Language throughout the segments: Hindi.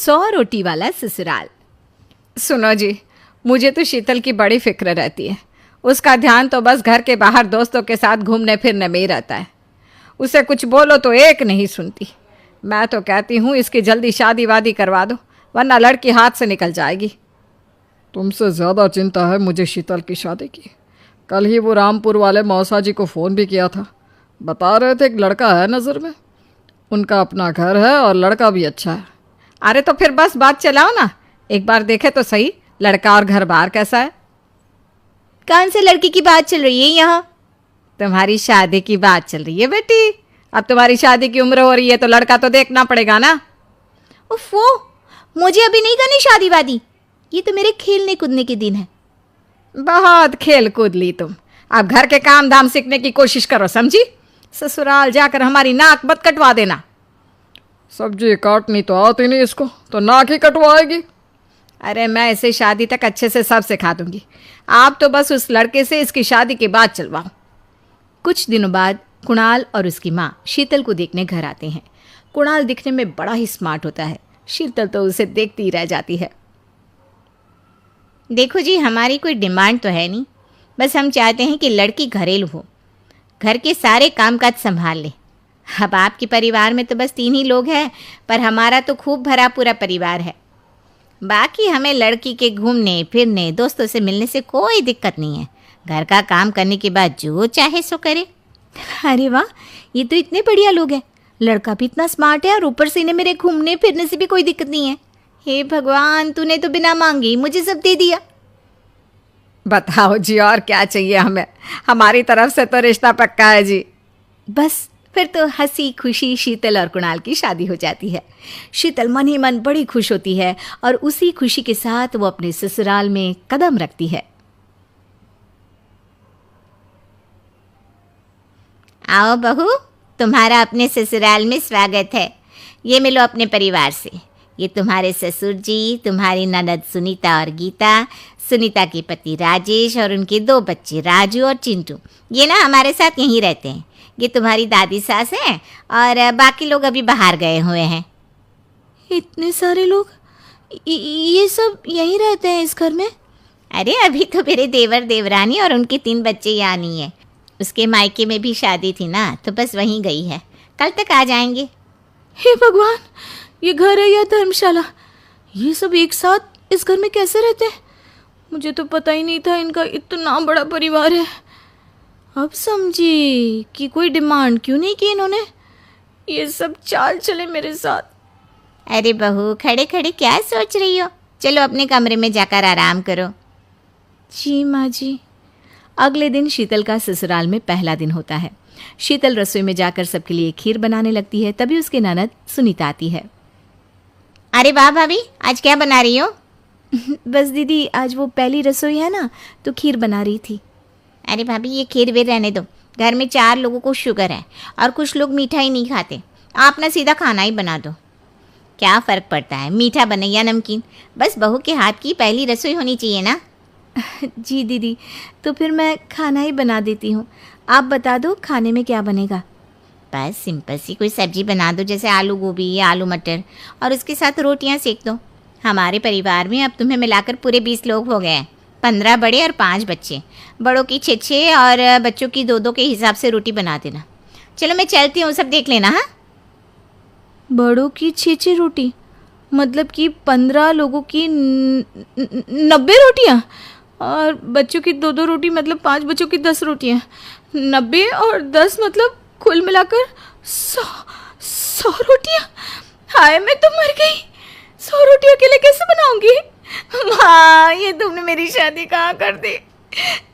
100 रोटी वाला ससुराल। सुनो जी, मुझे तो शीतल की बड़ी फिक्र रहती है। उसका ध्यान तो बस घर के बाहर दोस्तों के साथ घूमने फिरने में ही रहता है। उसे कुछ बोलो तो एक नहीं सुनती। मैं तो कहती हूँ इसकी जल्दी शादी वादी करवा दो, वरना लड़की हाथ से निकल जाएगी। तुमसे ज़्यादा चिंता है मुझे शीतल की शादी की। कल ही वो रामपुर वाले मौसा जी को फ़ोन भी किया था। बता रहे थे एक लड़का है नज़र में। उनका अपना घर है और लड़का भी अच्छा है। अरे तो फिर बस बात चलाओ ना, एक बार देखे तो सही लड़का और घर बार कैसा है। कौन से लड़की की बात चल रही है यहाँ? तुम्हारी शादी की बात चल रही है बेटी। अब तुम्हारी शादी की उम्र हो रही है तो लड़का तो देखना पड़ेगा ना। उफ़ो, मुझे अभी नहीं करनी शादी वादी। ये तो मेरे खेलने कूदने के दिन है। बहुत खेल कूद ली तुम। अब घर के काम धाम सीखने की कोशिश करो, समझी? ससुराल जाकर हमारी नाक मत कटवा देना। सब्जी काटनी तो आती नहीं इसको, तो नाक ही कटवाएगी। अरे मैं इसे शादी तक अच्छे से सब सिखा दूंगी। आप तो बस उस लड़के से इसकी शादी की बात चलवाओ। कुछ दिनों बाद कुणाल और उसकी माँ शीतल को देखने घर आते हैं। कुणाल दिखने में बड़ा ही स्मार्ट होता है। शीतल तो उसे देखती ही रह जाती है। देखो जी, हमारी कोई डिमांड तो है नहीं, बस हम चाहते हैं कि लड़की घरेलू हो, घर के सारे कामकाज संभाल ले। अब आपके परिवार में तो बस 3 ही लोग हैं, पर हमारा तो खूब भरा पूरा परिवार है। बाकी हमें लड़की के घूमने फिरने दोस्तों से मिलने से कोई दिक्कत नहीं है। घर का काम करने के बाद जो चाहे सो करे। अरे वाह, ये तो इतने बढ़िया लोग हैं। लड़का भी इतना स्मार्ट है और ऊपर से इन्हें मेरे घूमने फिरने से भी कोई दिक्कत नहीं है। हे भगवान, तूने तो बिना मांगे ही मुझे सब दे दिया। बताओ जी, और क्या चाहिए हमें? हमारी तरफ से तो रिश्ता पक्का है जी। बस फिर तो हंसी खुशी शीतल और कुणाल की शादी हो जाती है। शीतल मन ही मन बड़ी खुश होती है और उसी खुशी के साथ वो अपने ससुराल में कदम रखती है। आओ बहू, तुम्हारा अपने ससुराल में स्वागत है। ये मिलो अपने परिवार से। ये तुम्हारे ससुर जी, तुम्हारी ननद सुनीता और गीता, सुनीता के पति राजेश और उनके 2 बच्चे राजू और चिंटू। ये ना हमारे साथ यहीं रहते हैं। ये तुम्हारी दादी सास हैं और बाकी लोग अभी बाहर गए हुए हैं। इतने सारे लोग, ये सब यहीं रहते हैं इस घर में? अरे अभी तो मेरे देवर देवरानी और उनके 3 बच्चे यहाँ नहीं है। उसके मायके में भी शादी थी ना, तो बस वहीं गई है। कल तक आ जाएंगे। हे भगवान, ये घर है या धर्मशाला? ये सब एक साथ इस घर में कैसे रहते हैं? मुझे तो पता ही नहीं था इनका इतना बड़ा परिवार है। अब समझी कि कोई डिमांड क्यों नहीं की इन्होंने। ये सब चाल चले मेरे साथ। अरे बहू, खड़े खड़े क्या सोच रही हो? चलो अपने कमरे में जाकर आराम करो। जी माँ जी। अगले दिन शीतल का ससुराल में पहला दिन होता है। शीतल रसोई में जाकर सबके लिए खीर बनाने लगती है। तभी उसकी ननद सुनीता आती है। अरे वाह भाभी, आज क्या बना रही हो? बस दीदी, आज वो पहली रसोई है ना, तो खीर बना रही थी। अरे भाभी, ये खीर वीर रहने दो। घर में 4 लोगों को शुगर है और कुछ लोग मीठा ही नहीं खाते। आप ना सीधा खाना ही बना दो। क्या फ़र्क पड़ता है मीठा बने या नमकीन? बस बहू के हाथ की पहली रसोई होनी चाहिए ना। जी दीदी, तो फिर मैं खाना ही बना देती हूँ। आप बता दो खाने में क्या बनेगा? बस सिंपल सी कोई सब्जी बना दो, जैसे आलू गोभी या आलू मटर, और उसके साथ रोटियां सेक दो। हमारे परिवार में अब तुम्हें मिलाकर पूरे 20 लोग हो गए हैं। 15 बड़े और 5 बच्चे। बड़ों की 6 और बच्चों की 2 के हिसाब से रोटी बना देना। चलो मैं चलती हूँ, सब देख लेना। हाँ, बड़ों की 6 रोटी मतलब कि 15 लोगों की 90 रोटियाँ, और बच्चों की 2 रोटी मतलब 5 बच्चों की 10 रोटियाँ। 90 और 10 मतलब कुल मिलाकर 100 रोटियाँ। हाय, मैं तो मर गई। 100 रोटी अकेले कैसे बनाऊंगी? माँ, ये तुमने मेरी शादी कहाँ कर दी?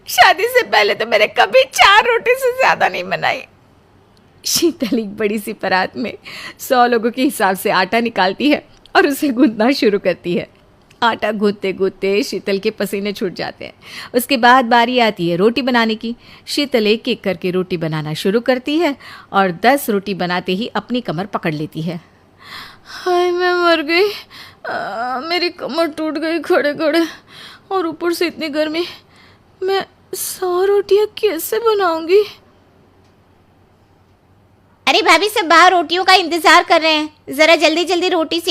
शादी से पहले तो मैंने कभी 4 रोटी से ज़्यादा नहीं बनाई। शीतल एक बड़ी सी परात में 100 लोगों के हिसाब से आटा निकालती है और उसे गूंथना शुरू करती है। आटा गूंथते गूंथते शीतल के पसीने छूट जाते हैं। उसके बाद बारी आती है रोटी बनाने की। शीतल एक एक करके रोटी बनाना शुरू करती है और 10 रोटी बनाते ही अपनी कमर पकड़ लेती है। हाय, मैं मर गई। मेरी कमर टूट गई खड़े खड़े, और ऊपर से इतनी गर्मी। मैं 100 रोटियाँ कैसे बनाऊंगी? अरे भाभी, सब बाहर रोटियों का इंतजार कर रहे हैं। ज़रा जल्दी जल्दी रोटी से